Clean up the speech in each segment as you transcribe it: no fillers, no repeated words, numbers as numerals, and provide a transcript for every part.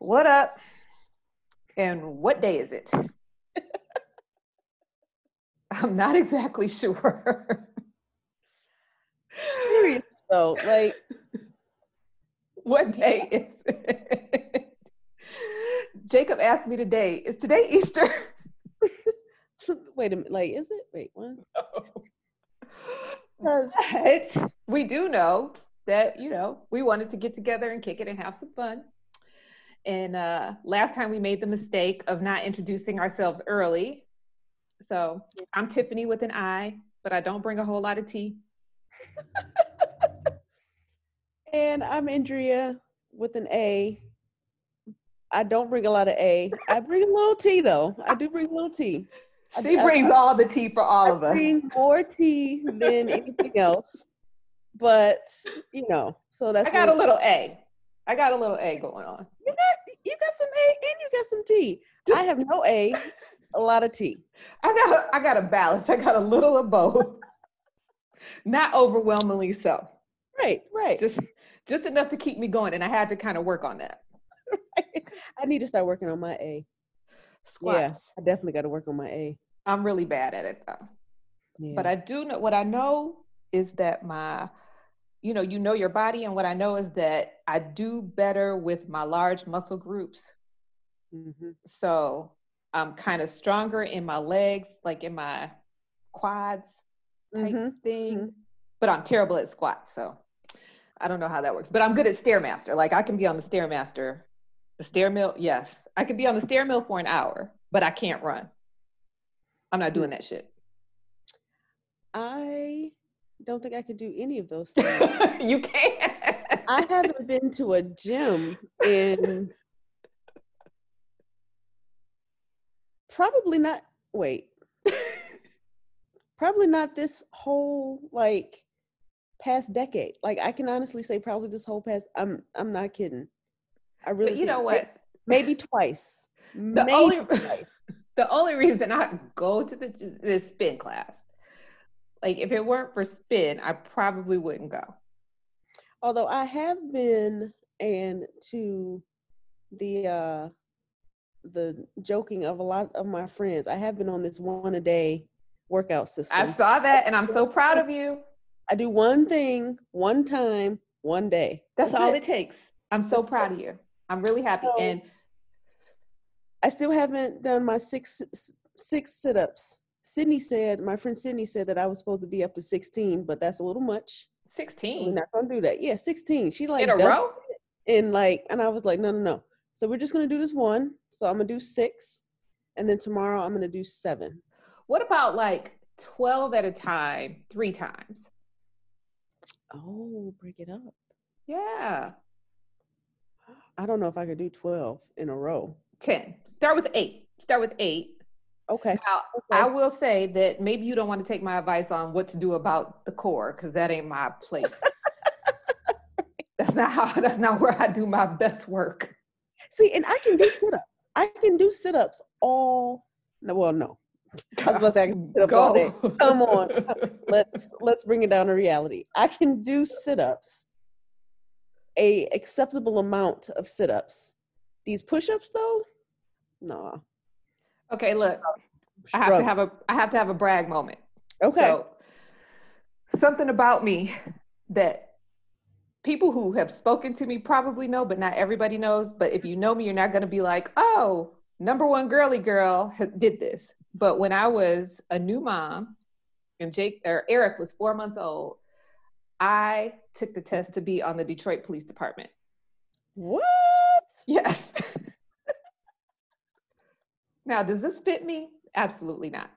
What up? And what day is it? I'm not exactly sure. Serious though, like What day is it? Jacob asked me today, is today Easter? wait a minute, like is it? Wait, what? But we do know that, we wanted to get together and kick it and have some fun. And last time we made the mistake of not introducing ourselves early. So I'm Tiffany with an I, but I don't bring a whole lot of tea. And I'm Andrea with an A. I don't bring a lot of A. I bring a little tea though. I do bring a little tea. She brings all the tea for all of us. I bring more tea than anything else. But so that's I got a little A. I got a little A going on. You got some A and you got some tea. I have no A, a lot of tea. I got a balance. I got a little of both. Not overwhelmingly so. Right. Just enough to keep me going, and I had to kind of work on that. Right. I need to start working on my A. Squats. Yeah, I definitely got to work on my A. I'm really bad at it though. Yeah. But I do know what I know is that my, you know your body, and what I know is that I do better with my large muscle groups. Mm-hmm. So I'm kind of stronger in my legs, like in my quads type thing. Mm-hmm. But I'm terrible at squats, so I don't know how that works. But I'm good at Stairmaster. Like I can be on the Stairmaster. The stair mill, yes. I could be on the stair mill for an hour, but I can't run. I'm not doing that shit. I don't think I could do any of those things. You can't. I haven't been to a gym in probably not this whole past decade. Like I can honestly say probably this whole past I'm not kidding. I really but know what? Maybe twice. The only reason I go to the spin class, like if it weren't for spin, I probably wouldn't go. Although I have been, and to the joking of a lot of my friends, I have been on this 1 a day workout system. I saw that, and I'm so proud of you. I do one thing, one time, 1 day. That's all it takes. I'm so proud of you. I'm really happy. And I still haven't done my six sit-ups. My friend Sydney said that I was supposed to be up to 16, but that's a little much. 16? So we're not going to do that. Yeah, 16. She in a row? And I was like, no. So we're just going to do this one. So I'm going to do 6. And then tomorrow I'm going to do 7. What about 12 at a time, 3 times? Oh, break it up. Yeah. I don't know if I could do 12 in a row. 10. Start with 8. Okay. Now, I will say that maybe you don't want to take my advice on what to do about the core, because that ain't my place. That's not where I do my best work. See, and I can do sit-ups. I can do sit-ups all. Well, no. I was about to say I can sit up all day. Come on. Let's bring it down to reality. I can do sit-ups. A acceptable amount of sit-ups. These push-ups though, no. Okay, look, I have to have a brag moment. Okay. So something about me that people who have spoken to me probably know, but not everybody knows. But if you know me, you're not going to be like, oh, number one girly girl did this. But when I was a new mom and Eric was 4 months old, I took the test to be on the Detroit Police Department. What? Yes. Now, does this fit me? Absolutely not.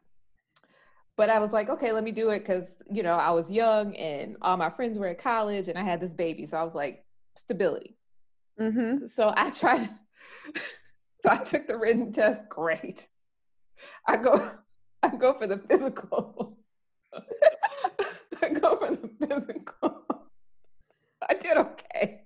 But I was like, okay, let me do it because, I was young and all my friends were at college and I had this baby. So I was like, stability. Mm-hmm. So I took the written test. Great. I go for the physical. I did okay.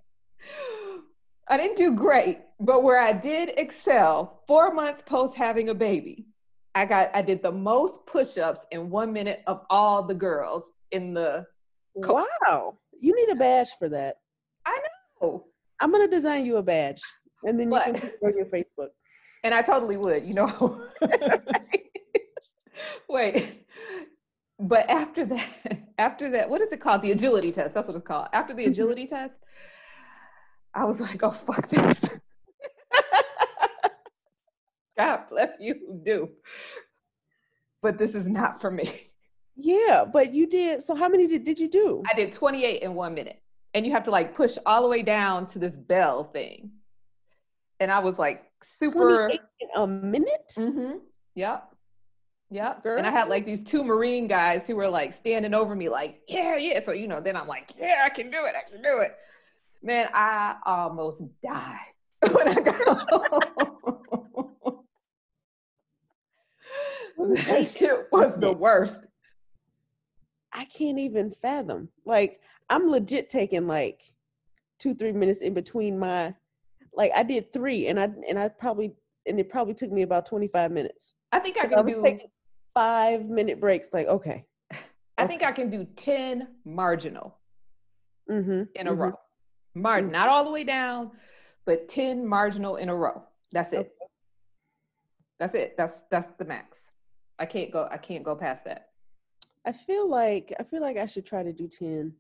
I didn't do great, but where I did excel, 4 months post having a baby, I did the most push-ups in 1 minute of all the girls in the. Wow, you need a badge for that. I know. I'm gonna design you a badge. And then you can put it on your Facebook. And I totally would, you know. Wait. But after that, what is it called? The agility test. That's what it's called. After the agility test, I was like, oh, fuck this. God bless you who do. But this is not for me. Yeah, but you did. So how many did you do? I did 28 in 1 minute. And you have to like push all the way down to this bell thing. And I was like super. 28 in a minute? Mm-hmm. Yep. Yep. Girl. And I had like these 2 Marine guys who were like standing over me like, yeah. So, you know, then I'm like, yeah, I can do it. Man, I almost died when I got home. That shit was the worst. I can't even fathom. Like, I'm legit taking like 2-3 minutes in between my, like I did 3 and it probably took me about 25 minutes. I think I can do taking 5-minute breaks. Like, okay. I think I can do 10 marginal in a row. Not all the way down, but 10 marginal in a row. That's it. Okay. That's it. That's the max. I can't go past that. I feel like I should try to do 10.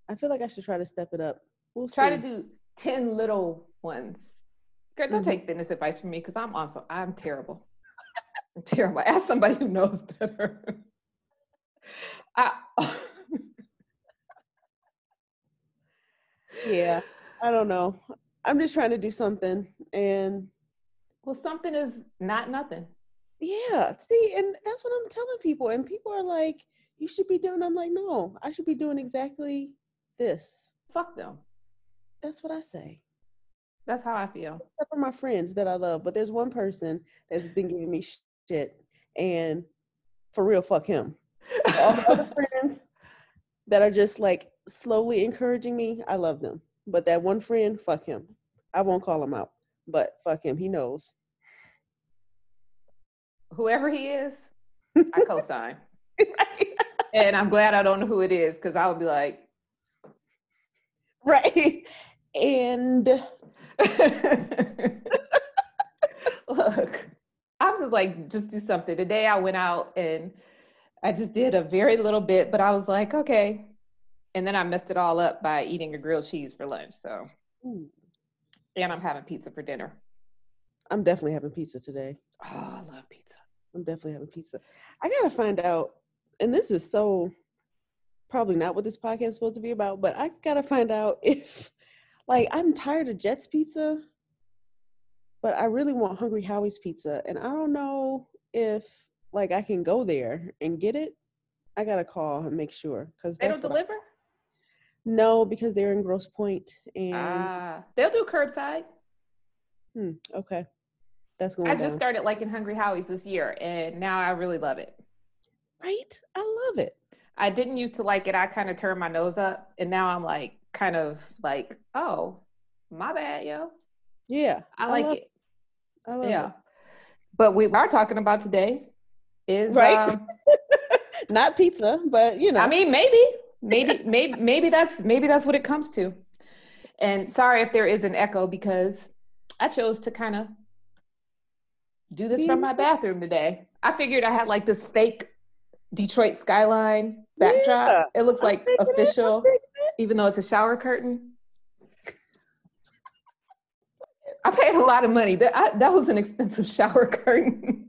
I feel like I should try to step it up. We'll try see. to do 10 little ones. Girl, don't take fitness advice from me because I'm terrible. I'm terrible. Ask somebody who knows better. Yeah, I don't know. I'm just trying to do something, and well, something is not nothing. Yeah, see, and that's what I'm telling people, and people are like, "You should be doing." I'm like, "No, I should be doing exactly this." Fuck them. That's what I say. That's how I feel. Except for my friends that I love, but there's one person that's been giving me shit, and for real, fuck him. All the other friends that are just like slowly encouraging me, I love them. But that one friend, fuck him. I won't call him out, but fuck him. He knows. Whoever he is, I co-sign. And I'm glad I don't know who it is because I would be like, right. And look, I'm just like, just do something. Today I went out and I just did a very little bit, but I was like, okay. And then I messed it all up by eating a grilled cheese for lunch. So, and I'm having pizza for dinner. I'm definitely having pizza today. Oh, I love pizza. I'm definitely having pizza. I got to find out, and this is so probably not what this podcast is supposed to be about, but I got to find out if, like, I'm tired of Jet's pizza, but I really want Hungry Howie's pizza. And I don't know if, like, I can go there and get it. I got to call and make sure. Because they don't deliver? No, because they're in Grosse Pointe. And they'll do curbside. Okay. That's going I just started liking Hungry Howie's this year, and now I really love it. Right? I love it. I didn't used to like it. I kind of turned my nose up, and now I'm like, kind of like, oh, my bad, yo. Yeah. I like it. I love it. But we are talking about today is right. Not pizza, but you know. I mean, maybe that's what it comes to. And sorry if there is an echo because I chose to kind of do this from my bathroom today. I figured I had like this fake Detroit skyline backdrop. Yeah, it looks like official, even though it's a shower curtain. I paid a lot of money. That was an expensive shower curtain.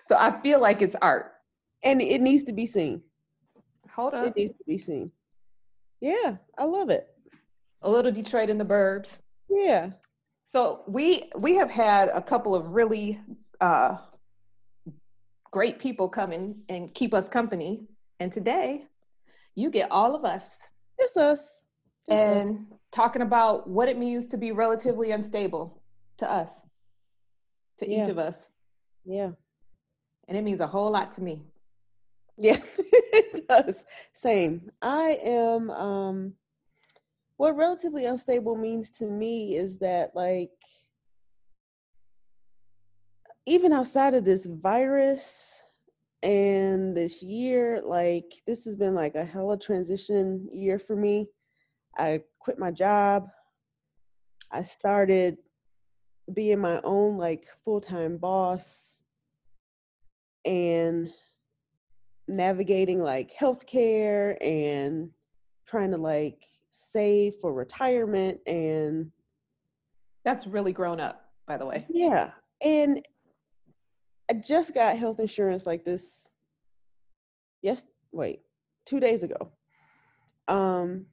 So I feel like it's art. And it needs to be seen. Hold up. It needs to be seen. Yeah, I love it. A little Detroit in the burbs. Yeah. So we have had a couple of really great people come in and keep us company. And today you get all of us. Just us. And talking about what it means to be relatively unstable to us, to each of us. Yeah. And it means a whole lot to me. Yeah, it does. Same. I am, what relatively unstable means to me is that, like, even outside of this virus and this year, like, this has been like a hella transition year for me. I quit my job. I started being my own like full-time boss and navigating like healthcare and trying to like save for retirement. And That's really grown up, by the way. yeah, and I just got health insurance like this, yes, wait, 2 days ago. um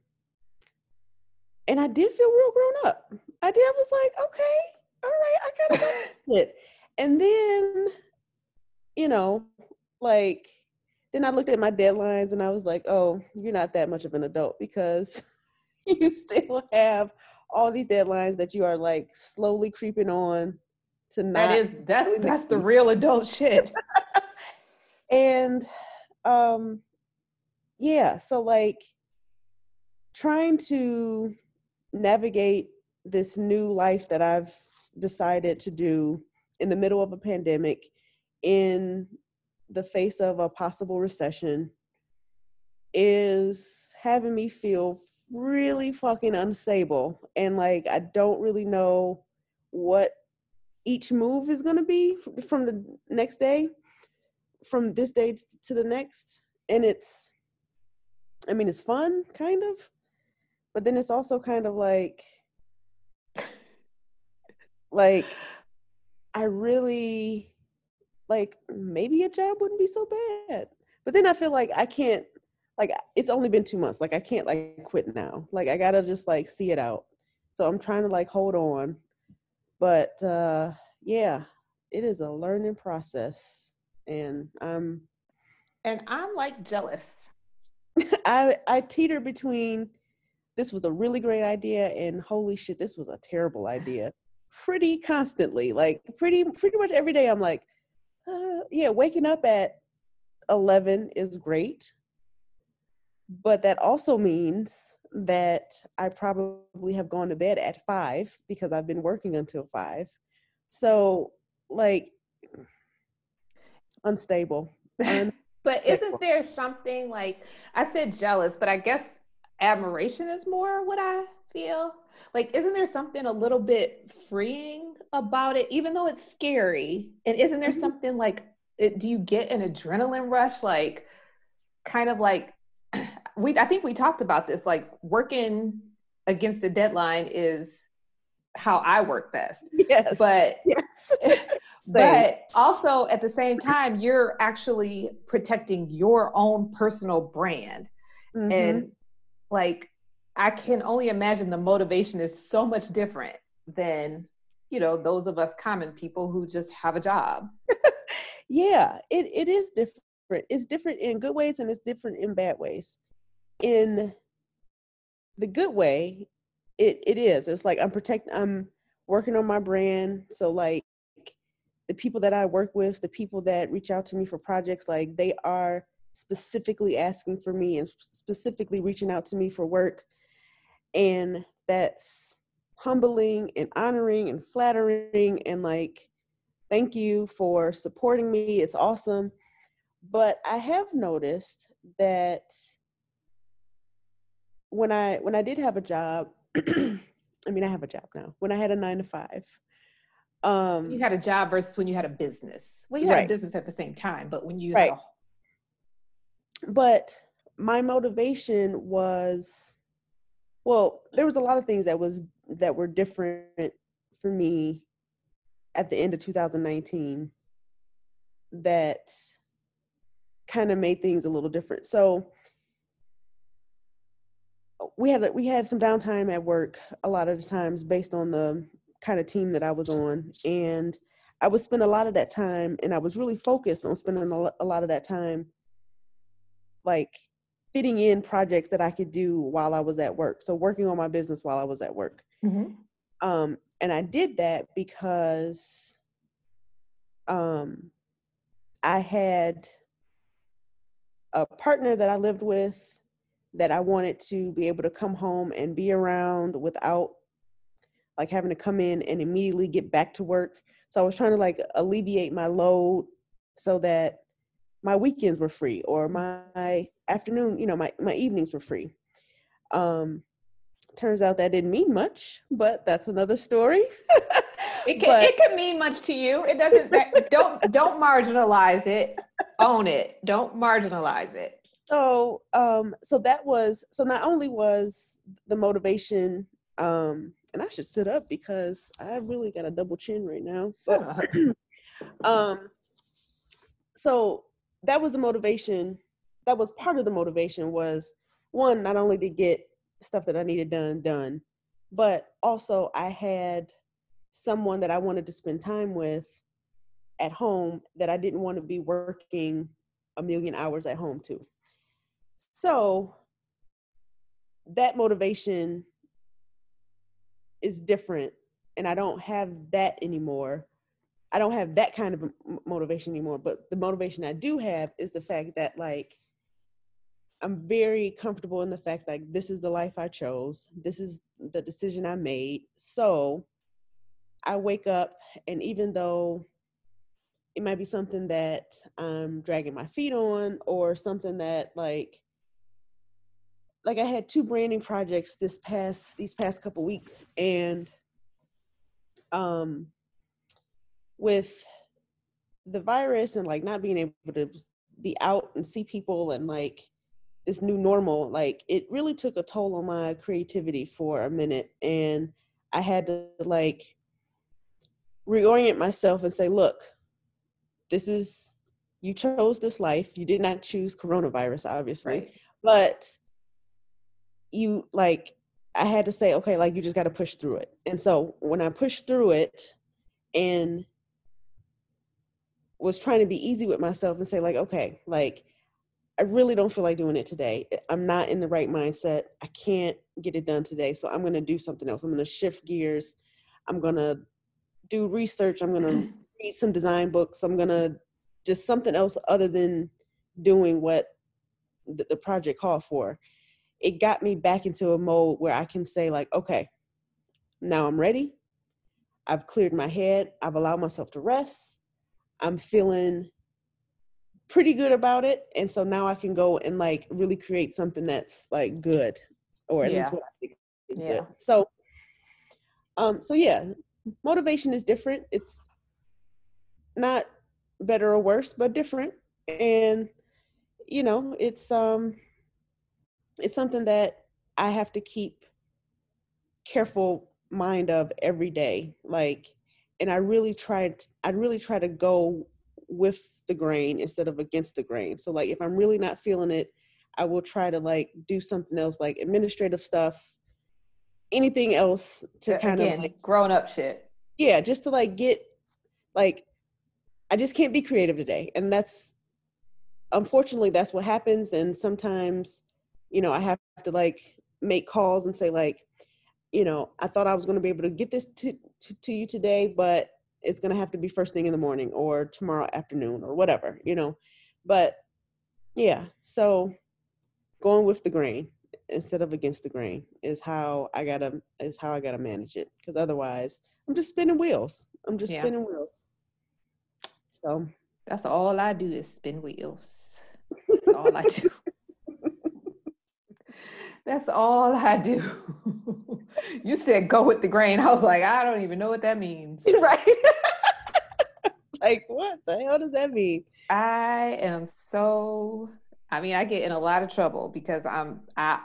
and I did feel real grown up. I did. I was like, okay, all right, I kind of got it. And then, you know, like, then I looked at my deadlines and I was like, oh, you're not that much of an adult because you still have all these deadlines that you are like slowly creeping on to not. That's the real adult shit. And yeah, so like trying to navigate this new life that I've decided to do in the middle of a pandemic, in the face of a possible recession, is having me feel really fucking unstable. And like, I don't really know what each move is going to be from the next day, from this day to the next. And it's, I mean, it's fun, kind of, but then it's also kind of like I really, like, maybe a job wouldn't be so bad. But then I feel like I can't, like, it's only been 2 months. Like, I can't like quit now. Like, I gotta just like see it out. So I'm trying to like hold on. But yeah, it is a learning process. And And I'm like jealous. I teeter between this was a really great idea and holy shit, this was a terrible idea pretty constantly. Like pretty much every day I'm like, yeah, waking up at 11 is great, but that also means that I probably have gone to bed at 5 because I've been working until 5. So like unstable. But isn't there something like, I said jealous, but I guess admiration is more what I feel. Like, isn't there something a little bit freeing about it, even though it's scary? And isn't there something like, do you get an adrenaline rush? Like, kind of like, I think we talked about this, like working against a deadline is how I work best. Yes. But yes. but also at the same time, you're actually protecting your own personal brand. Mm-hmm. And like, I can only imagine the motivation is so much different than, you know, those of us common people who just have a job. Yeah, it is different. It's different in good ways and it's different in bad ways. In the good way, it is. It's like I'm working on my brand. So like the people that I work with, the people that reach out to me for projects, like they are specifically asking for me and specifically reaching out to me for work. And that's humbling and honoring and flattering and like, thank you for supporting me. It's awesome. But I have noticed that when I did have a job, I mean, I have a job now. When I had a 9 to 5, You had a job versus when you had a business. Well, you had a business at the same time, but when you had a. But my motivation was, well, there was a lot of things that were different for me at the end of 2019 that kind of made things a little different. So we had some downtime at work a lot of the times based on the kind of team that I was on, and I would spend a lot of that time, and I was really focused on spending a lot of that time like fitting in projects that I could do while I was at work. So working on my business while I was at work. Mm-hmm. And I did that because I had a partner that I lived with that I wanted to be able to come home and be around without like having to come in and immediately get back to work. So I was trying to like alleviate my load so that my weekends were free or my afternoon, you know, my evenings were free. turns out that didn't mean much, but that's another story. It can mean much to you. It doesn't. Don't marginalize it. Own it. Don't marginalize it. So so not only was the motivation, and I should sit up because I really got a double chin right now. But so that was the motivation. That was part of the motivation, was one, not only to get stuff that I needed done, but also I had someone that I wanted to spend time with at home that I didn't want to be working a million hours at home too. So that motivation is different, and I don't have that anymore. I don't have that kind of motivation anymore, but the motivation I do have is the fact that, like, I'm very comfortable in the fact that this is the life I chose. This is the decision I made. So I wake up, and even though it might be something that I'm dragging my feet on, or something that like I had 2 branding projects these past couple weeks, and with the virus and like not being able to be out and see people and like this new normal, like it really took a toll on my creativity for a minute, and I had to like reorient myself and say, look, you chose this life. You did not choose coronavirus, obviously, right. but you like, I had to say, okay, like you just got to push through it. And so when I pushed through it and was trying to be easy with myself and say like, okay, like I really don't feel like doing it today. I'm not in the right mindset. I can't get it done today. So I'm going to do something else. I'm going to shift gears. I'm going to do research. I'm going to read some design books. I'm going to just something else other than doing what the project called for. It got me back into a mode where I can say like, okay, now I'm ready. I've cleared my head. I've allowed myself to rest. I'm feeling pretty good about it. And so now I can go and like really create something that's like good, or at least what I think is good. So, so yeah, motivation is different. It's not better or worse, but different. And, you know, it's something that I have to keep careful mind of every day. Like, and I really try to go with the grain instead of against the grain. So like if I'm really not feeling it, I will try to like do something else, like administrative stuff, anything else to kind of like grown up shit. Yeah, just to like get like, I just can't be creative today. And that's, unfortunately, that's what happens. And sometimes, you know, I have to like make calls and say like, you know, I thought I was going to be able to get this to you today, but it's going to have to be first thing in the morning or tomorrow afternoon or whatever, you know. But yeah, so going with the grain instead of against the grain is how I gotta manage it, because otherwise I'm just spinning wheels. So that's all I do is spin wheels. That's all I do. That's all I do. You said go with the grain. I was like, I don't even know what that means. Right. Like, what the hell does that mean? I get in a lot of trouble because I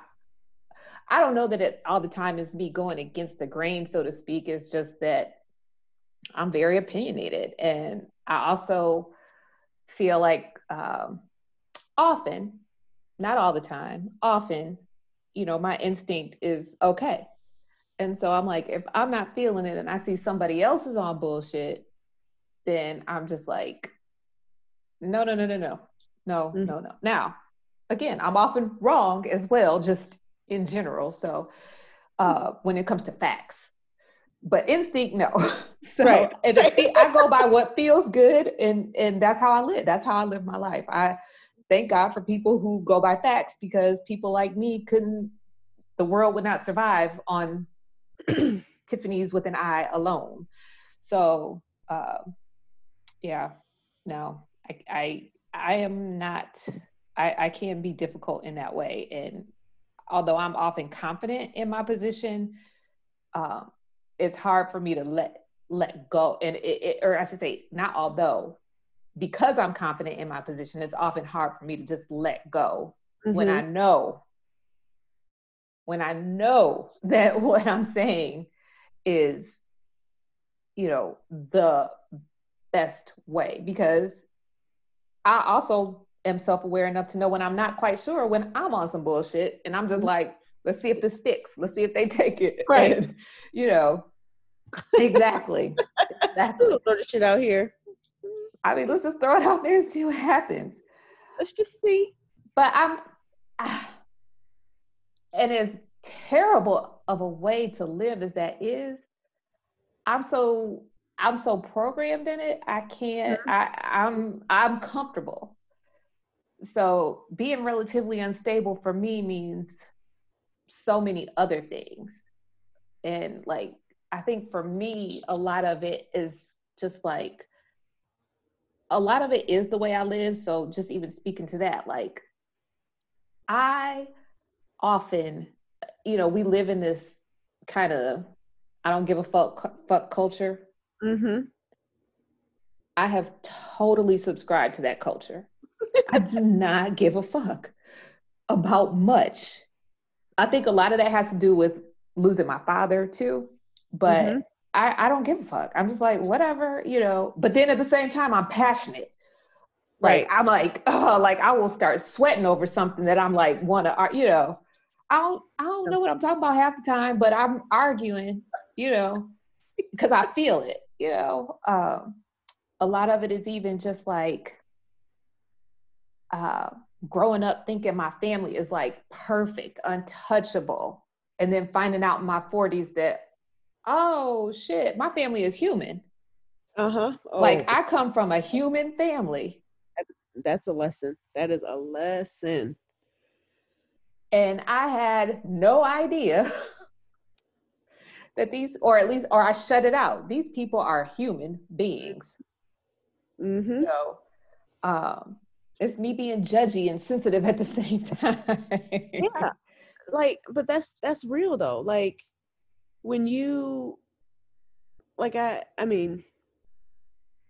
don't know that it all the time is me going against the grain, so to speak. It's just that I'm very opinionated. And I also feel like often, not all the time, often, you know, my instinct is okay. And so I'm like, if I'm not feeling it and I see somebody else is on bullshit, then I'm just like, no, no, no, no, no, no, Mm-hmm. no, no. Now, again, I'm often wrong as well, just in general. So when it comes to facts, but instinct, no. So Right. and I go by what feels good, and that's how I live. That's how I live my life. I thank God for people who go by facts, because people like me the world would not survive on Tiffany's with an I alone. So yeah, no, I am not. I can be difficult in that way, and although I'm often confident in my position, it's hard for me to let go. And or I should say, not although, because I'm confident in my position, it's often hard for me to just let go when I know that what I'm saying is, the best way, because I also am self-aware enough to know when I'm not quite sure, when I'm on some bullshit and I'm just like, let's see if this sticks. Let's see if they take it. Right. And, exactly. Throw the shit out here. I mean, let's just throw it out there and see what happens. Let's just see. But and as terrible of a way to live as that is, I'm so programmed in it. I can't, I'm comfortable. So being relatively unstable for me means so many other things. And like, I think for me, a lot of it is just like, a lot of it is the way I live. So just even speaking to that, like, I often, we live in this kind of, I don't give a fuck culture. I have totally subscribed to that culture. I do not give a fuck about much. I think a lot of that has to do with losing my father too, but I don't give a fuck. I'm just like, whatever, but then at the same time, I'm passionate. Like, I'm like, oh, like I will start sweating over something that I'm like, I don't know what I'm talking about half the time, but I'm arguing, because I feel it, a lot of it is even just like, growing up thinking my family is like perfect, untouchable, and then finding out in my 40s that, oh shit, my family is human. Like, I come from a human family. That's a lesson. That is a lesson. And I had no idea that or I shut it out. These people are human beings. So, it's me being judgy and sensitive at the same time. Yeah. Like, but that's real though. Like, when you, like, I mean,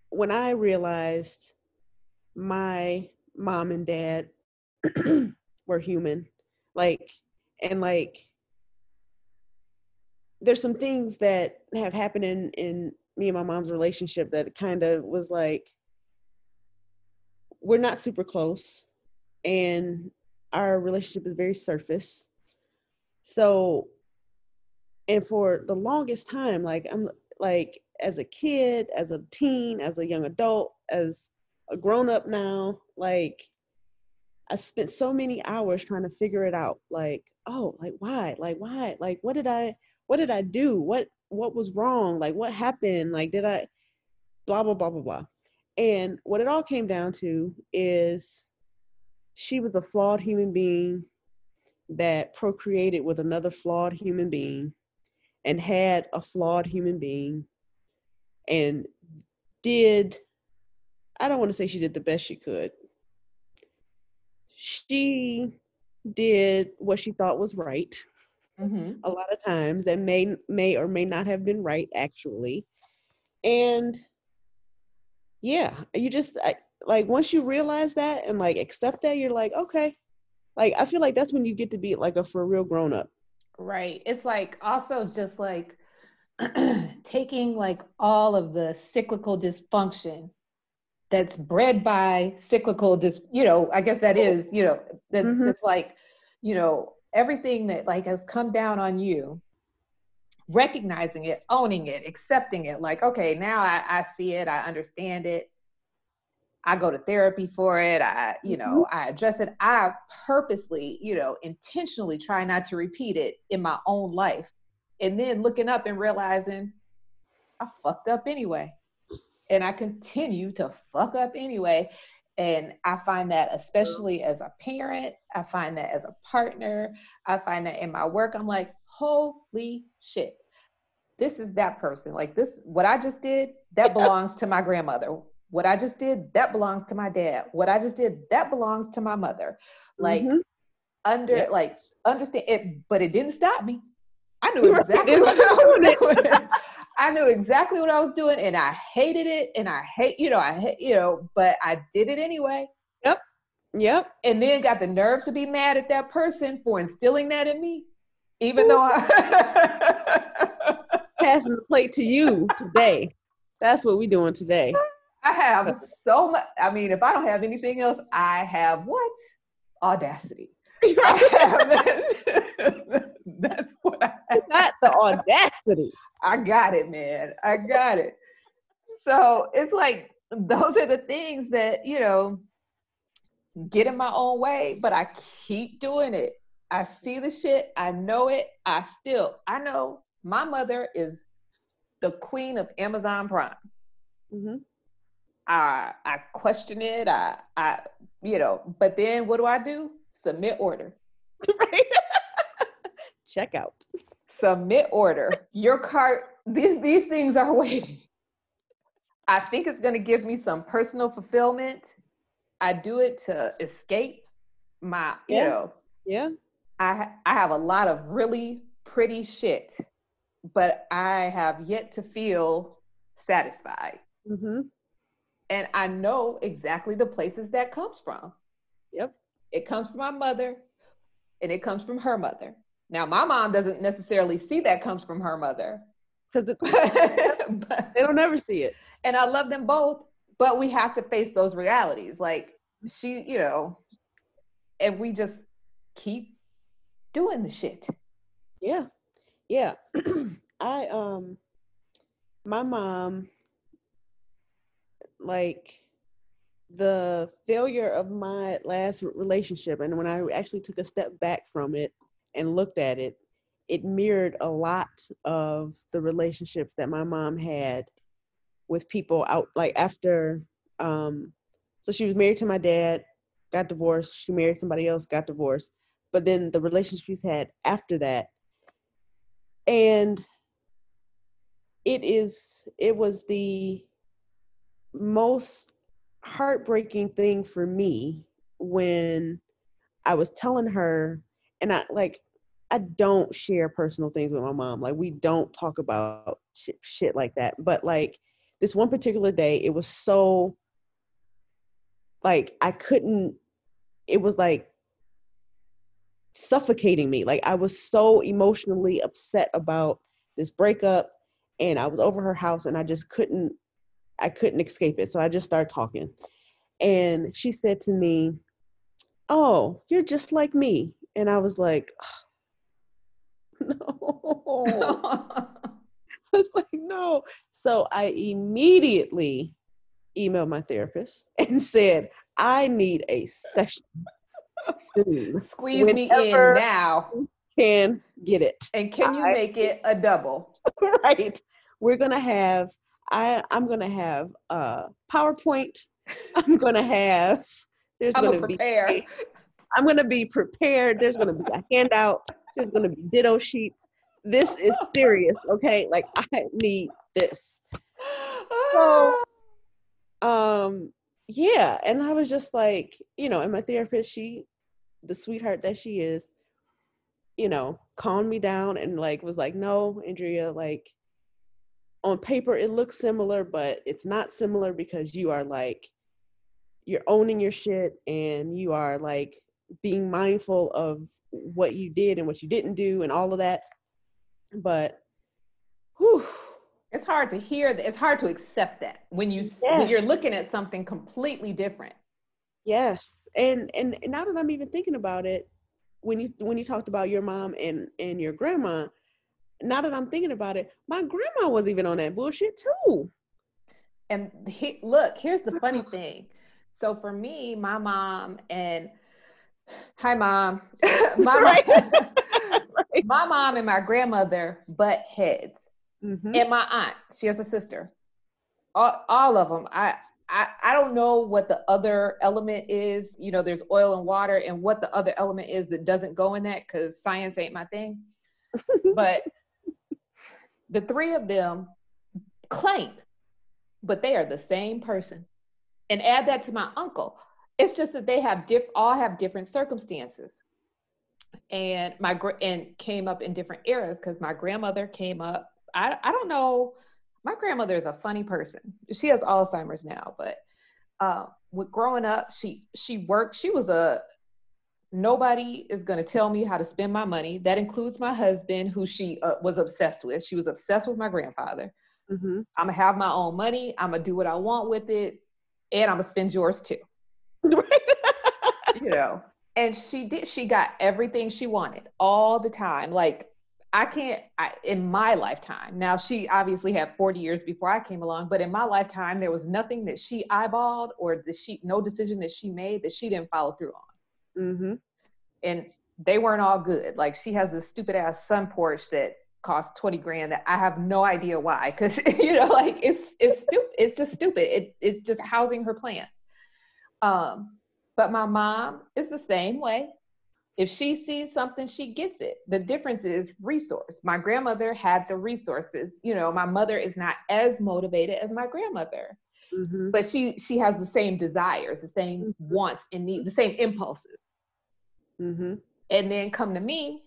when I realized my mom and dad were human, like, and like, there's some things that have happened in me and my mom's relationship that kind of was like, we're not super close and our relationship is very surface. So, and for the longest time, like, I'm like, as a kid, as a teen, as a young adult, as a grown up now, like, I spent so many hours trying to figure it out. Like, oh, like, why? Like, what did I do? What was wrong? Like, what happened? Like, did I, blah, blah, blah, blah, blah. And what it all came down to is she was a flawed human being that procreated with another flawed human being and had a flawed human being and I don't want to say she did the best she could. She did what she thought was right. A lot of times that may or may not have been right, actually. And yeah, you just, like, once you realize that and like accept that, you're like, okay. Like, I feel like that's when you get to be like a for real grown up. Right. It's like also just like taking like all of the cyclical dysfunction that's bred by cyclical I guess that is, that's like, everything that like has come down on you, recognizing it, owning it, accepting it. Like, okay, now I see it, I understand it. I go to therapy for it. I address it. I purposely, intentionally try not to repeat it in my own life. And then looking up and realizing I fucked up anyway. And I continue to fuck up anyway. And I find that especially as a parent, I find that as a partner, I find that in my work, I'm like, holy shit, this is that person. Like this, what I just did, that belongs to my grandmother. What I just did, that belongs to my dad. What I just did, that belongs to my mother. Like like understand it, but it didn't stop me. I knew Right. exactly It's what like, I was doing. I knew exactly what I was doing, and I hated it, and I hate, but I did it anyway. Yep. Yep. And then got the nerve to be mad at that person for instilling that in me, even Ooh. though I Passing the plate to you today. That's what we're doing today. I have so much. I mean, if I don't have anything else, I have what? Audacity. I have, that's what I have. Not the audacity. I got it, man. I got it. So it's like, those are the things that, get in my own way, but I keep doing it. I see the shit. I know it. I know my mother is the queen of Amazon Prime. Mm-hmm. I question it. But then what do? Submit order. Right. Check out. Submit order. Your cart, these things are waiting. I think it's going to give me some personal fulfillment. I do it to escape my, Yeah. I have a lot of really pretty shit, but I have yet to feel satisfied. Mm-hmm. And I know exactly the places that comes from. Yep. It comes from my mother, and it comes from her mother. Now, my mom doesn't necessarily see that comes from her mother. Because they don't ever see it. And I love them both, but we have to face those realities. Like, and we just keep doing the shit. Yeah. Yeah. My mom, like, the failure of my last relationship, and when I actually took a step back from it and looked at it, it mirrored a lot of the relationships that my mom had with people out, like, after, so she was married to my dad, got divorced, she married somebody else, got divorced, but then the relationship she's had after that, and it was the most heartbreaking thing for me when I was telling her, and I don't share personal things with my mom. Like, we don't talk about shit like that. But like, this one particular day, it was so, like, I couldn't, it was like suffocating me. Like, I was so emotionally upset about this breakup, and I was over her house, and I couldn't escape it. So I just started talking. And she said to me, "Oh, you're just like me." And I was like, no. I was like, no. So I immediately emailed my therapist and said, I need a session soon. Squeeze me in now. Can get it. And can you make it a double? Right. We're going to have, I'm going to have PowerPoint. I'm going to have, I'm going to be prepared. There's going to be a handout. There's going to be ditto sheets. This is serious, okay? Like, I need this. So, yeah. And I was just like, and my therapist, the sweetheart that she is, calmed me down and like was like, no, Andrea, like, on paper it looks similar, but it's not similar because you are like, you're owning your shit and you are like being mindful of what you did and what you didn't do and all of that. But whew, it's hard to hear that. It's hard to accept that when you're looking at something completely different. Yes. And now that I'm even thinking about it, when you talked about your mom and your grandma, now that I'm thinking about it, my grandma was even on that bullshit too. And look, here's the funny thing. So for me, my mom and hi mom, my mom and my grandmother butt heads. Mm-hmm. And my aunt, she has a sister. All of them. I don't know what the other element is. There's oil and water, and what the other element is that doesn't go in that, because science ain't my thing. But the three of them claim, but they are the same person. And add that to my uncle. It's just that they all have different circumstances. and and came up in different eras because my grandmother came up. I don't know. My grandmother is a funny person. She has Alzheimer's now, but with growing up, she worked. She was a nobody is going to tell me how to spend my money. That includes my husband, who she was obsessed with. She was obsessed with my grandfather. Mm-hmm. I'm gonna have my own money. I'm gonna do what I want with it, and I'm gonna spend yours too. You know. And she did. She got everything she wanted all the time. Like in my lifetime. Now she obviously had 40 years before I came along, but in my lifetime, there was nothing that she eyeballed or no decision that she made that she didn't follow through on. Mm-hmm. And they weren't all good. Like she has this stupid ass sun porch that costs 20 grand that I have no idea why. Cause like it's stupid. It's just stupid. It's just housing her plants. But my mom is the same way. If she sees something, she gets it. The difference is resource. My grandmother had the resources. My mother is not as motivated as my grandmother, mm-hmm. but she has the same desires, the same wants and needs, the same impulses. Mm-hmm. And then come to me,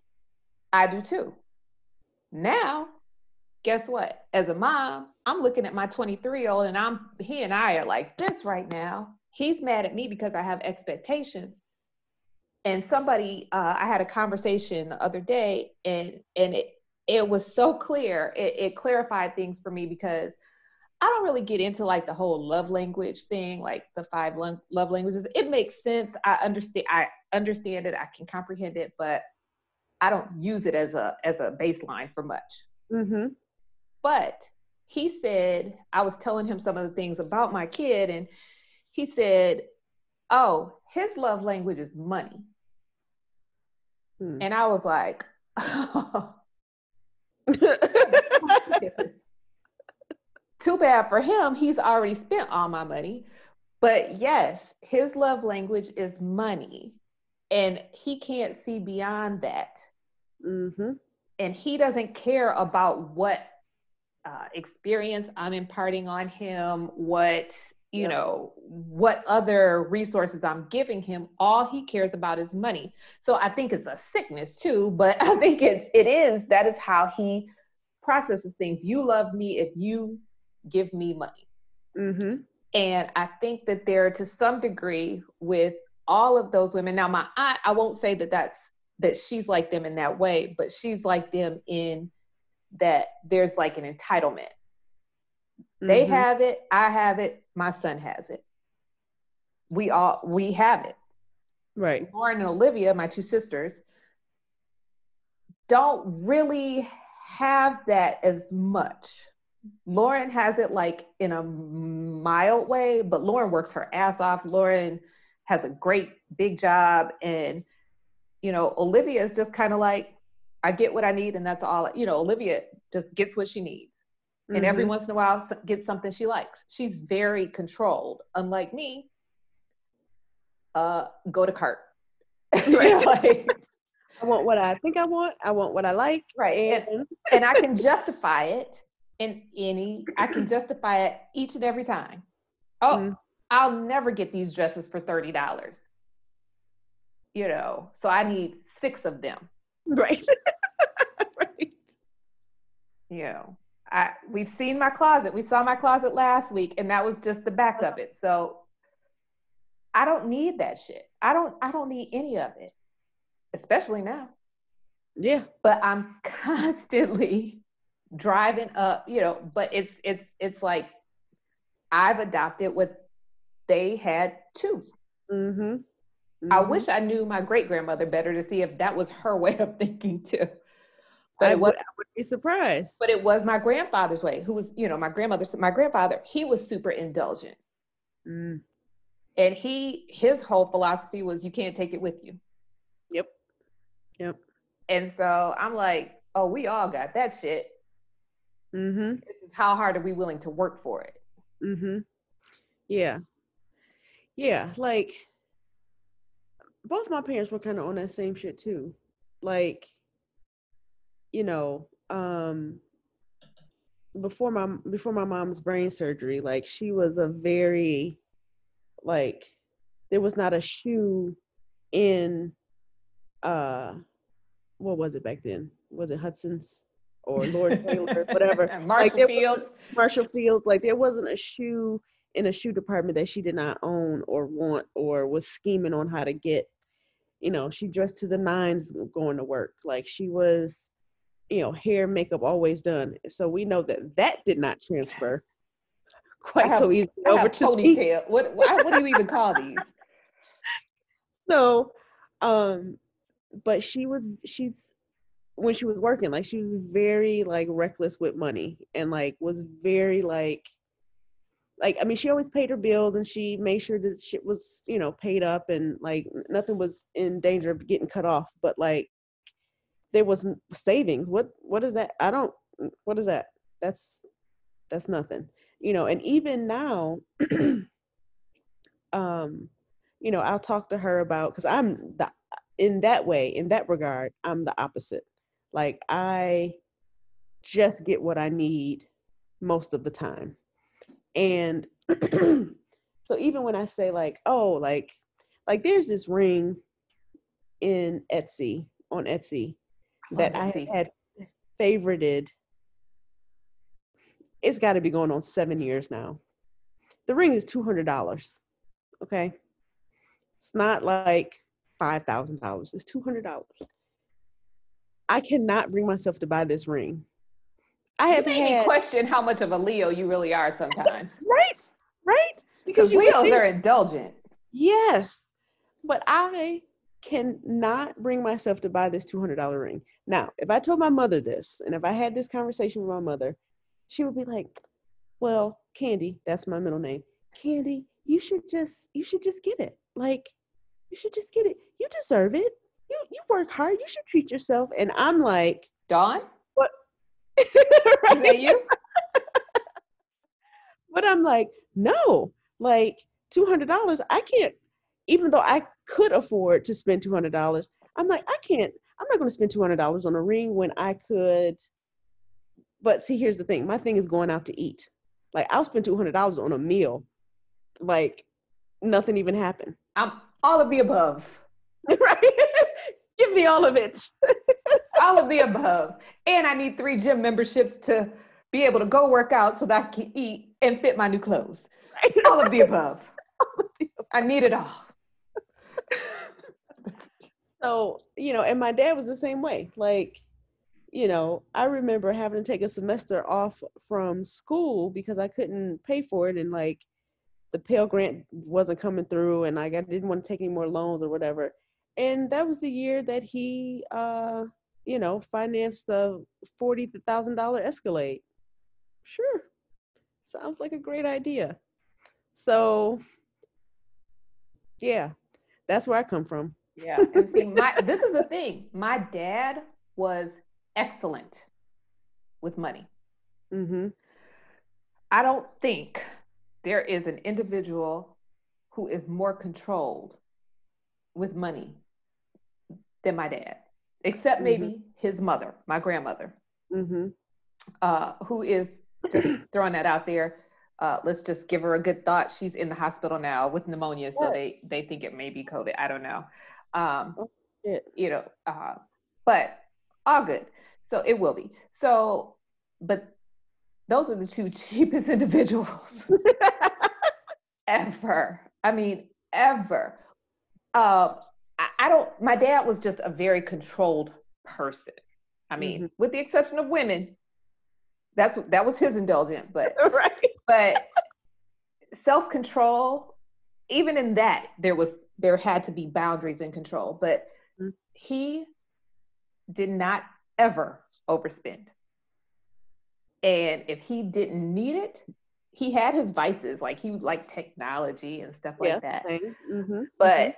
I do too. Now, guess what? As a mom, I'm looking at my 23-year-old and he and I are like this right now. He's mad at me because I have expectations. And somebody, I had a conversation the other day, and it was so clear. It clarified things for me because I don't really get into like the whole love language thing, like the 5 love languages. It makes sense. I understand it. I can comprehend it, but I don't use it as a baseline for much. Mm-hmm. But he said, I was telling him some of the things about my kid, and he said, oh, his love language is money. And I was like, oh. Too bad for him. He's already spent all my money. But yes, his love language is money. And he can't see beyond that. Mm-hmm. And he doesn't care about what experience I'm imparting on him, what other resources I'm giving him. All he cares about is money. So I think it's a sickness too, but I think that is how he processes things. You love me if you give me money. Mm-hmm. And I think that there, to some degree, with all of those women. Now, my aunt, I won't say that she's like them in that way, but she's like them in that there's like an entitlement. They have it, I have it, my son has it. We have it. Right. Lauren and Olivia, my 2 sisters, don't really have that as much. Lauren has it like in a mild way, but Lauren works her ass off. Lauren has a great big job, and Olivia is just kind of like, I get what I need, and that's all. Olivia just gets what she needs. And every once in a while gets something she likes. She's very controlled. Unlike me, go to cart. Right. I want what I think I want what I like. Right. And I can justify it I can justify it each and every time. Oh, I'll never get these dresses for $30. So I need 6 of them. Right. Right. We've seen my closet. We saw my closet last week, and that was just the back of it. So I don't need that shit. I don't need any of it, especially now. Yeah. But I'm constantly driving up, but it's like I've adopted what they had too. I wish I knew my great grandmother better to see if that was her way of thinking too. But I would be surprised. But it was my grandfather's way, who was, my grandfather, he was super indulgent. And his whole philosophy was, you can't take it with you. Yep. And so I'm like, oh, we all got that shit. This is how hard are we willing to work for it? Yeah. Like, both my parents were kind of on that same shit too. Like, before my mom's brain surgery, like, she was a very, like, there was not a shoe in what was it back then? Was it Hudson's or Lord Taylor, whatever? Like Marshall there Fields. wasn't Marshall Fields. Like there wasn't a shoe in a shoe department that she did not own or want or was scheming on how to get. You know, she dressed to the nines going to work. Like she was, you know, hair, makeup always done. So we know that that did not transfer quite so easily over to me. Ponytail. What do you even call these? So, but she's when she was working, like she was very like reckless with money and like was very like I mean she always paid her bills and she made sure that shit was, you know, paid up and like nothing was in danger of getting cut off, but like there was savings. What is that? I don't, what is that? That's nothing, you know. And even now you know, I'll talk to her about, because I'm the in that way, in that regard, I'm the opposite. Like I just get what I need most of the time. And so even when I say like, oh, like there's this ring in Etsy, on Etsy, that I had favorited. It's got to be going on 7 years now. The ring is $200. Okay. It's not like $5,000. It's $200. I cannot bring myself to buy this ring. I have made me question how much of a Leo you really are sometimes. Right. Because Leos are indulgent. Yes, but I cannot bring myself to buy this $200 ring. Now, if I told my mother this, and if I had this conversation with my mother, she would be like, "Well, Candy, that's my middle name. Candy, you should just get it. Like, you should just get it. You deserve it. You work hard. You should treat yourself." And I'm like, Dawn? What? Right? Is that you? But I'm like, no, like $200, I can't, even though I could afford to spend $200, I'm like, I'm not going to spend $200 on a ring when I could. But see, here's the thing. My thing is going out to eat. Like I'll spend $200 on a meal. Like nothing even happened. I'm all of the above. Right? Give me all of it. All of the above. And I need 3 gym memberships to be able to go work out so that I can eat and fit my new clothes. Right? All of the above. I need it all. So, you know, and my dad was the same way. Like, you know, I remember having to take a semester off from school because I couldn't pay for it. And like the Pell Grant wasn't coming through and like I didn't want to take any more loans or whatever. And that was the year that he, you know, financed the $40,000 Escalade. Sure. Sounds like a great idea. So, yeah, that's where I come from. Yeah. And see, this is the thing. My dad was excellent with money. Mm-hmm. I don't think there is an individual who is more controlled with money than my dad, except maybe his mother, my grandmother, who is, just throwing that out there. Let's just give her a good thought. She's in the hospital now with pneumonia, so they think it may be COVID. I don't know. You know, but all good. So it will be. So, but those are the 2 cheapest individuals ever. I mean, ever. I don't, my dad was just a very controlled person. I mean, with the exception of women, that was his indulgent, but right. But self-control, even in that, there had to be boundaries and control. But he did not ever overspend. And if he didn't need it, he had his vices, like he would like technology and stuff like that. But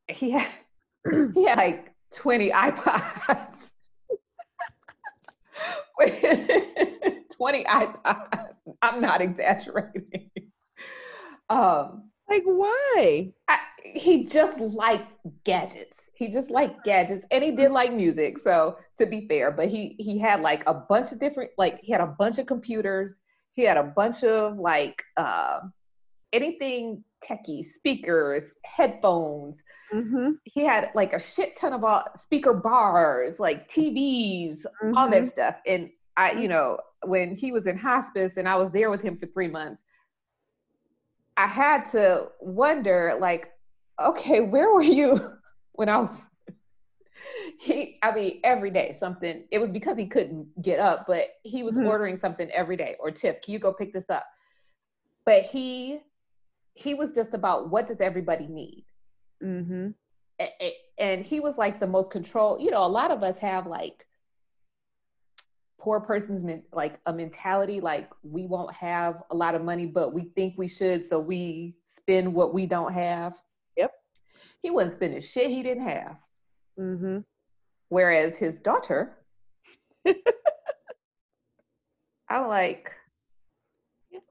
he had like 20 iPods. 20 iPods. I'm not exaggerating. Like why? He just liked gadgets. And he did like music. So to be fair, but he had like a bunch of different, like he had a bunch of computers. He had a bunch of like anything techie, speakers, headphones. Mm-hmm. He had like a shit ton of speaker bars, like TVs, all that stuff. And I, you know, when he was in hospice and I was there with him for 3 months, I had to wonder, like, okay, where were you when I was I mean, every day something, it was because he couldn't get up, but he was ordering something every day. Or Tiff, can you go pick this up? But he was just about, what does everybody need? Mm-hmm. And he was like the most control. You know, a lot of us have like poor person's like a mentality, like we won't have a lot of money, but we think we should, so we spend what we don't have. Yep. He wasn't spending shit he didn't have. Mm-hmm. Whereas his daughter, I'm like,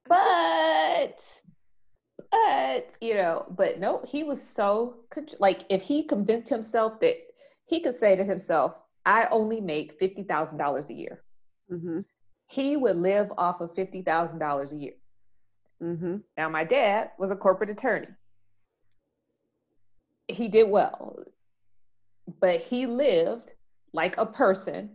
but you know, but no, he was so like, if he convinced himself that he could say to himself, I only make $50,000 a year. Mm-hmm. He would live off of $50,000 a year. Mm-hmm. Now, my dad was a corporate attorney. He did well, but he lived like a person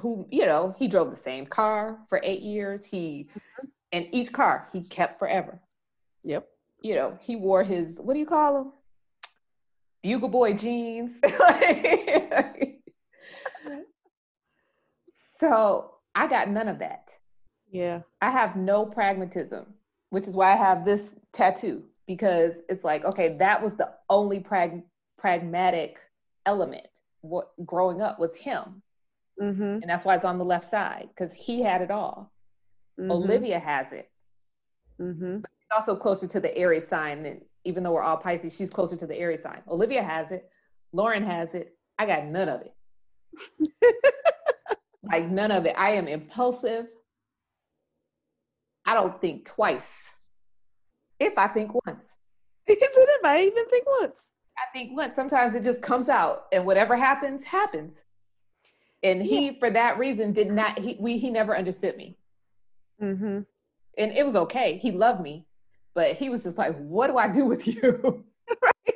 who, you know, he drove the same car for 8 years. And each car he kept forever. Yep. You know, he wore his, what do you call them? Bugle Boy jeans. So I got none of that. Yeah. I have no pragmatism, which is why I have this tattoo, because it's like, okay, that was the only pragmatic element. What growing up was him. Mm-hmm. And that's why it's on the left side, because he had it all. Mm-hmm. Olivia has it. Mm-hmm. But she's also closer to the Aries sign. And even though we're all Pisces, she's closer to the Aries sign. Olivia has it. Lauren has it. I got none of it. Like, none of it. I am impulsive. I don't think twice. If I think once. Is it if I even think once? I think once. Sometimes it just comes out, and whatever happens, happens. And he, for that reason, did not. He never understood me. Mm-hmm. And it was okay. He loved me, but he was just like, "What do I do with you?" Right.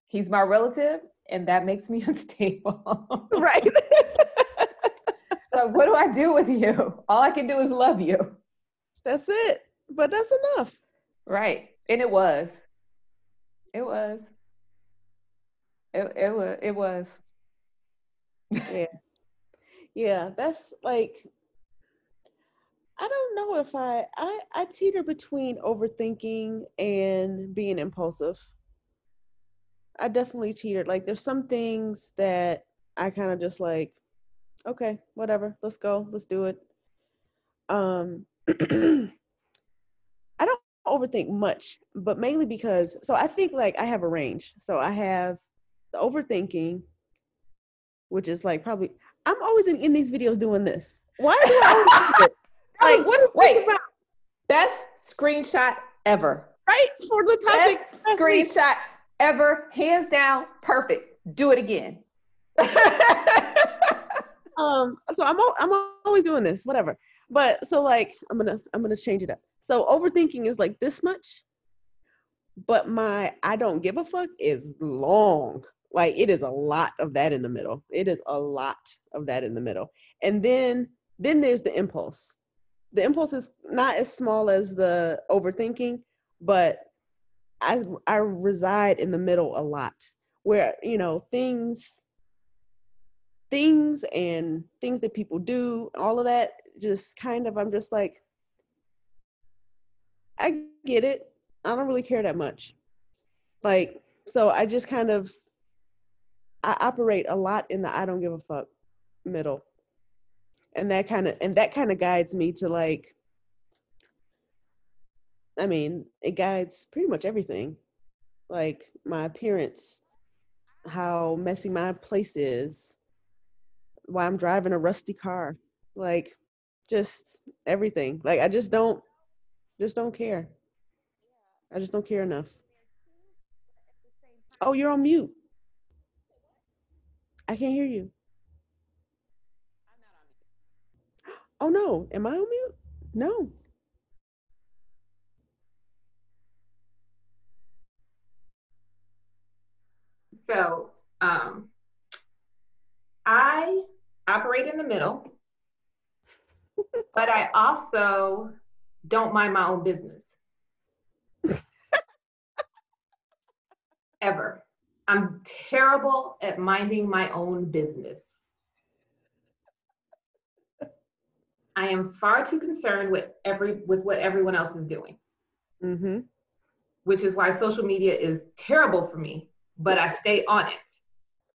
He's my relative, and that makes me unstable. Right. So what do I do with you? All I can do is love you. That's it. But that's enough. Right. And it was. It was. It was. Yeah. Yeah. That's like, I don't know if I teeter between overthinking and being impulsive. I definitely teetered. Like, there's some things that I kind of just like, okay, whatever, let's go, let's do it. I don't overthink much, but mainly because, so I think like I have a range. So I have the overthinking, which is like probably, I'm always in these videos doing this. Why do I always do it? Like, what is this about? Best screenshot ever. Right? For the topic. Best screenshot ever. Hands down. Perfect. Do it again. So I'm always doing this, whatever. But so like I'm gonna change it up. So overthinking is like this much, but my I don't give a fuck is long. Like, it is a lot of that in the middle. It is a lot of that in the middle. And then there's the impulse. The impulse is not as small as the overthinking, but I reside in the middle a lot, where, you know, things and things that people do, all of that, just kind of, I'm just like, I get it. I don't really care that much. Like, so I just kind of, I operate a lot in the I don't give a fuck middle. And that kind of guides me to, like, I mean, it guides pretty much everything. Like my appearance, how messy my place is, why I'm driving a rusty car, like, just everything. Like, I just don't care. I just don't care enough. Oh, you're on mute. I can't hear you. Oh no, am I on mute? No. So I operate in the middle, but I also don't mind my own business. Ever. I'm terrible at minding my own business. I am far too concerned with what everyone else is doing. Mm-hmm. Which is why social media is terrible for me, but I stay on it.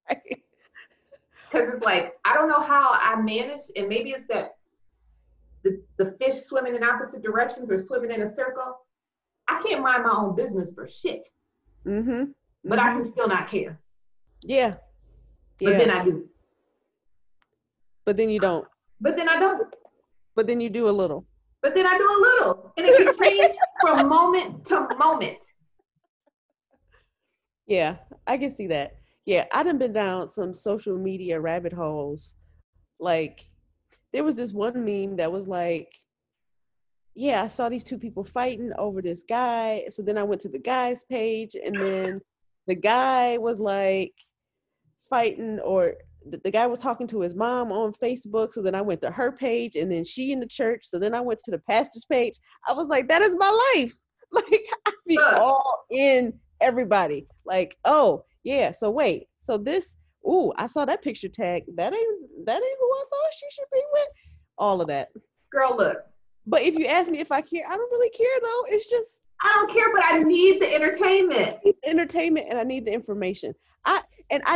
Because it's like, I don't know how I manage, and maybe it's that the fish swimming in opposite directions or swimming in a circle. I can't mind my own business for shit. Mm-hmm. But I can still not care. Yeah. But then I do. But then you don't. But then I don't. But then you do a little. But then I do a little. And it can change from moment to moment. Yeah, I can see that. Yeah, I done been down some social media rabbit holes. Like, there was this one meme that was like, yeah, I saw these two people fighting over this guy. So then I went to the guy's page, and then the guy was like fighting, or the guy was talking to his mom on Facebook. So then I went to her page, and then she in the church. So then I went to the pastor's page. I was like, that is my life. Like, I be all in everybody. Like, oh yeah, so wait, so this, ooh, I saw that picture tag. That ain't who I thought she should be with. All of that. Girl, look. But if you ask me if I care, I don't really care though. It's just, I don't care, but I need the entertainment. Entertainment, and I need the information. I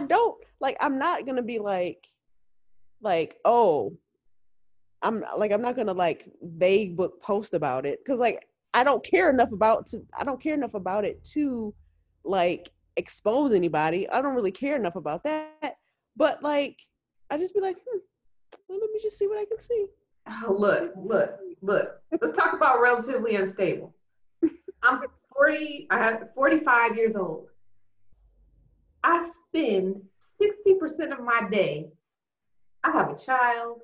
don't, like, I'm not gonna be like, oh, I'm not gonna like vague book post about it, because like I don't care enough about it to like expose anybody. I don't really care enough about that. But like, I just be like, let me just see what I can see. Oh, look. Let's talk about relatively unstable. I'm 45 years old. I spend 60% of my day. I have a child.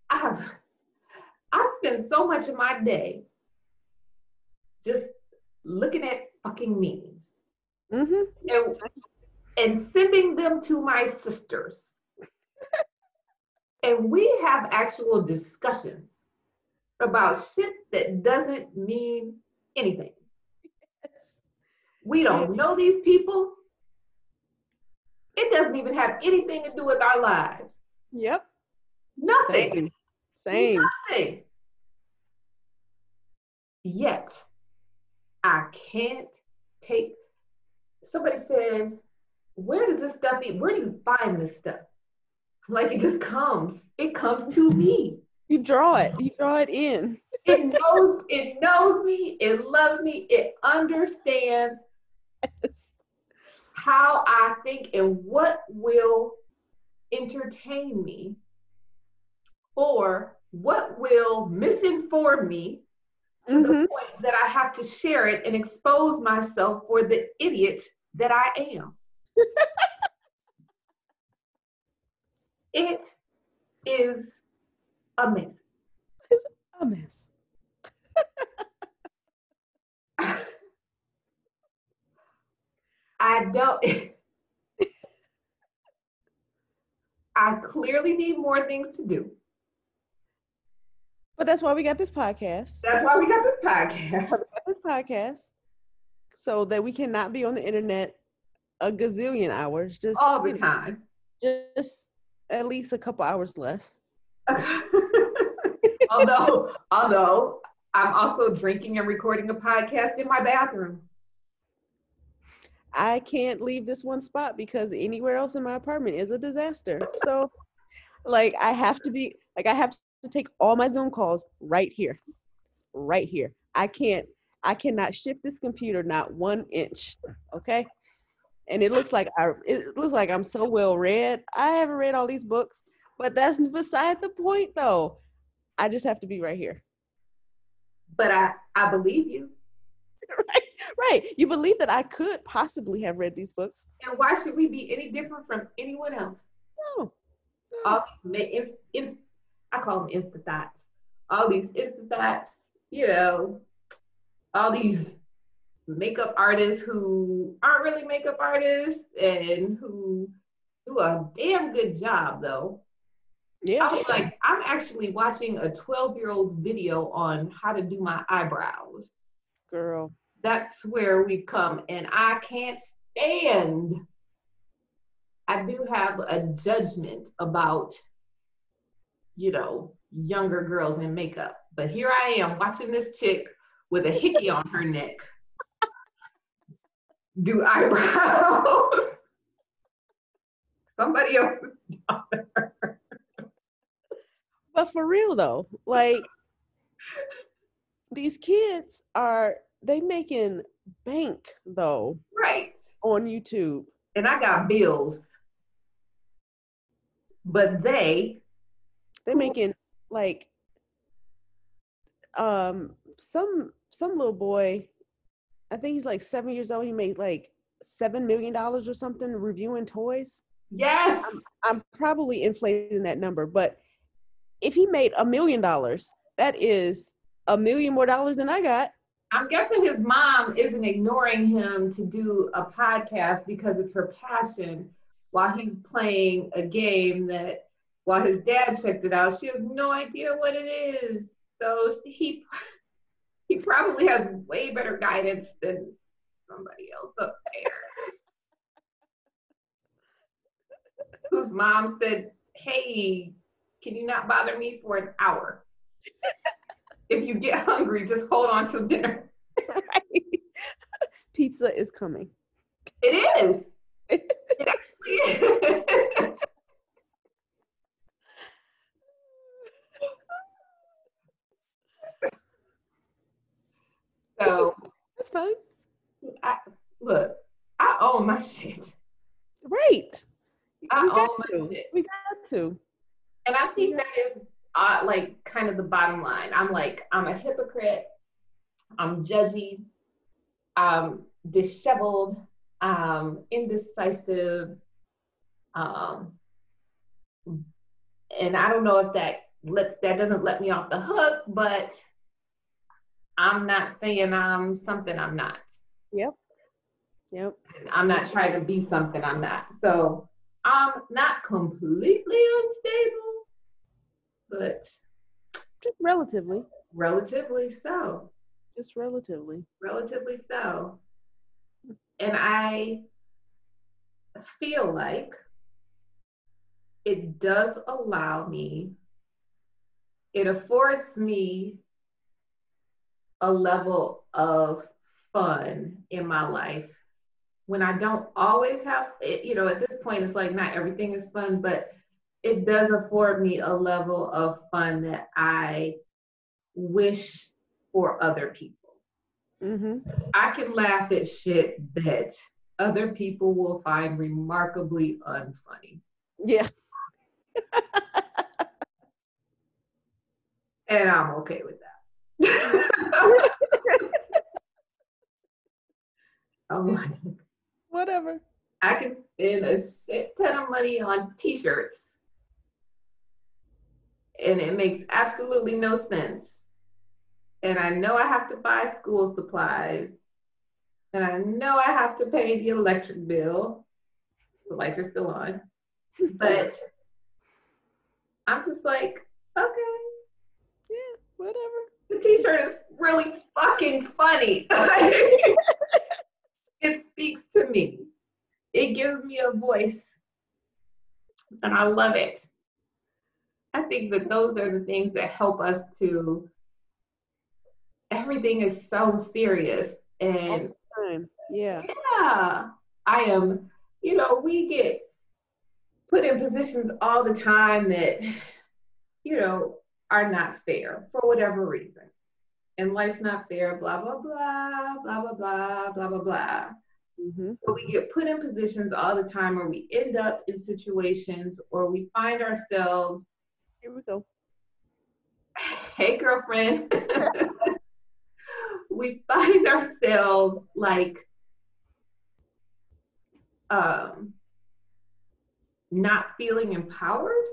I spend so much of my day just looking at fucking memes. Mm-hmm. And sending them to my sisters. And we have actual discussions about shit that doesn't mean anything. Yes. We don't know these people. It doesn't even have anything to do with our lives. Yep. Nothing. Same. Nothing. Yet, I can't take. Somebody said, where does this stuff eat? Where do you find this stuff? Like, it just comes. It comes to me. You draw it. You draw it in. It knows me. It loves me. It understands how I think and what will entertain me, or what will misinform me to the point that I have to share it and expose myself for the idiot that I am. It is amazing. It's a mess. I clearly need more things to do. But that's why we got this podcast. So that we cannot be on the internet a gazillion hours. Just all the time. Just at least a couple hours less. although I'm also drinking and recording a podcast in my bathroom. I can't leave this one spot because anywhere else in my apartment is a disaster. So like I have to take all my Zoom calls right here. I cannot shift this computer not 1 inch. Okay. And it looks like I'm so well read. I haven't read all these books, but that's beside the point though. I just have to be right here. But I believe you. Right. You believe that I could possibly have read these books. And why should we be any different from anyone else? No. All these I call them instant thoughts. All these instant thoughts, all these makeup artists who aren't really makeup artists and who do a damn good job though. Yeah. I was like, I'm actually watching a 12-year-old's video on how to do my eyebrows. Girl. That's where we come, and I can't stand. I do have a judgment about, younger girls in makeup. But here I am watching this chick with a hickey on her neck do eyebrows. Somebody else's daughter. But for real though, like these kids they making bank though. Right. On YouTube. And I got bills. But they're making like some little boy, I think he's like 7 years old, he made like $7 million or something reviewing toys. Yes. I'm probably inflating that number, but if he made $1 million, that is $1 million more than I got. I'm guessing his mom isn't ignoring him to do a podcast because it's her passion while he's playing a game that, while his dad checked it out, she has no idea what it is. So he probably has way better guidance than somebody else upstairs. Whose mom said, hey, can you not bother me for an hour? If you get hungry, just hold on till dinner. Right. Pizza is coming. It is. It actually is. So that's fine. Look, I own my shit. Right. I own my shit. We got to. And I think that is like kind of the bottom line. I'm a hypocrite. I'm judgy. I'm disheveled. Indecisive. And I don't know if that doesn't let me off the hook, but I'm not saying I'm something I'm not. Yep. I'm not trying to be something I'm not. So I'm not completely unstable, but just relatively. Relatively so. Just relatively. Relatively so. And I feel like it does allow me, it affords me a level of fun in my life when I don't always have it, at this point, it's like not everything is fun, but it does afford me a level of fun that I wish for other people. Mm-hmm. I can laugh at shit that other people will find remarkably unfunny. Yeah. And I'm okay with that. I'm like, whatever. I can spend a shit ton of money on t-shirts and it makes absolutely no sense. And I know I have to buy school supplies and I know I have to pay the electric bill. The lights are still on. But I'm just like, okay. Yeah, whatever. The t-shirt is really fucking funny. It speaks to me. It gives me a voice. And I love it. I think that those are the things that help us to, everything is so serious. And yeah, I am, we get put in positions all the time that, are not fair for whatever reason. And life's not fair, blah, blah, blah, blah, blah, blah, blah, blah, blah. Mm-hmm. But we get put in positions all the time where we end up in situations or we find ourselves. Here we go. Hey, girlfriend. We find ourselves like not feeling empowered.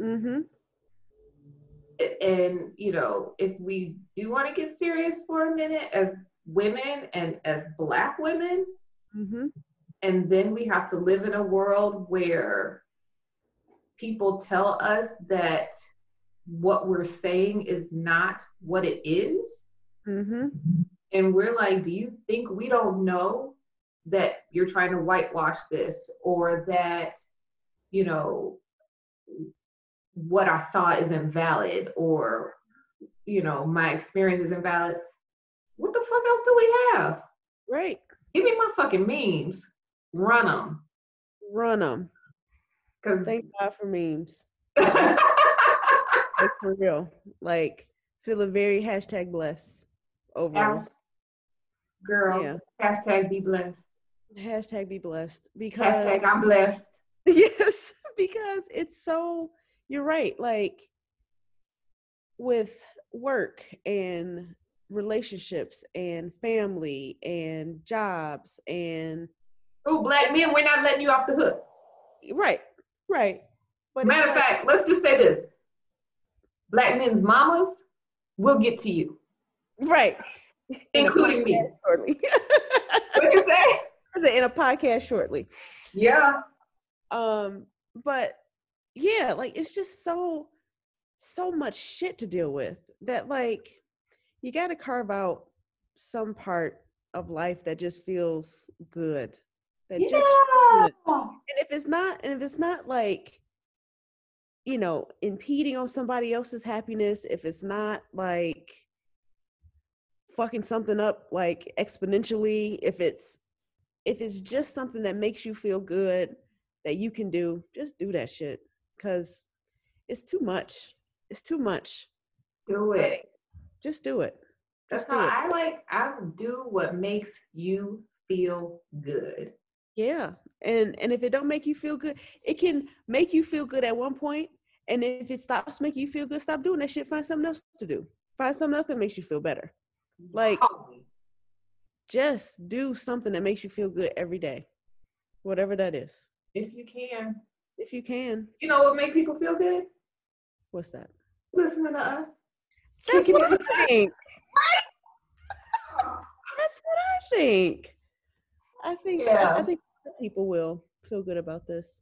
Mm-hmm. And, if we do want to get serious for a minute, as women and as Black women. Mm-hmm. And then we have to live in a world where people tell us that what we're saying is not what it is. Mm-hmm. And we're like, do you think we don't know that you're trying to whitewash this, or that, you know, what I saw is invalid, or, you know, my experience is invalid? What the fuck else do we have? Right. Give me my fucking memes. Run them. Run them. Thank God for memes. Like for real. Like, feeling very #blessed over. Girl, yeah. Hashtag be blessed. Hashtag be blessed. Because Hashtag I'm blessed. yes, because it's so, you're right. Like, with work and relationships and family and jobs and Oh, Black men, we're not letting you off the hook. right. But matter of fact, let's just say this: Black men's mamas will get to you, right, including me. Shortly. What you say? In a podcast shortly. Yeah. But yeah, like, it's just so much shit to deal with that, like, you got to carve out some part of life that just feels good. Just good. And if it's not like, you know, impeding on somebody else's happiness, if it's not like fucking something up like exponentially, if it's just something that makes you feel good that you can do, just do that shit, because it's too much. Do it. Just do it. That's how I do what makes you feel good. Yeah. And if it don't make you feel good, it can make you feel good at one point. And if it stops making you feel good, stop doing that shit. Find something else to do. Find something else that makes you feel better. Like, just do something that makes you feel good every day. Whatever that is. If you can. You know what make people feel good? What's that? Listening to us. That's what I think. That's what I think. I think people will feel good about this.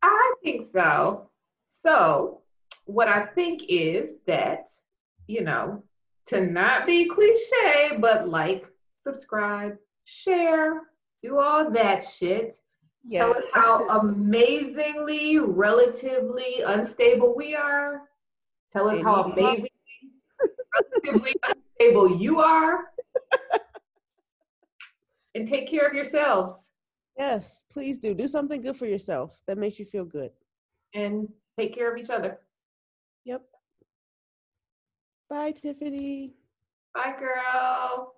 I think so. So what I think is that, you know, to not be cliche, but like, subscribe, share, do all that shit. Yeah, tell us how amazingly, relatively unstable we are. Tell us how amazingly, relatively unstable you are. And take care of yourselves. Yes, please do. Do something good for yourself that makes you feel good. And take care of each other. Yep. Bye, Tiffany. Bye, girl.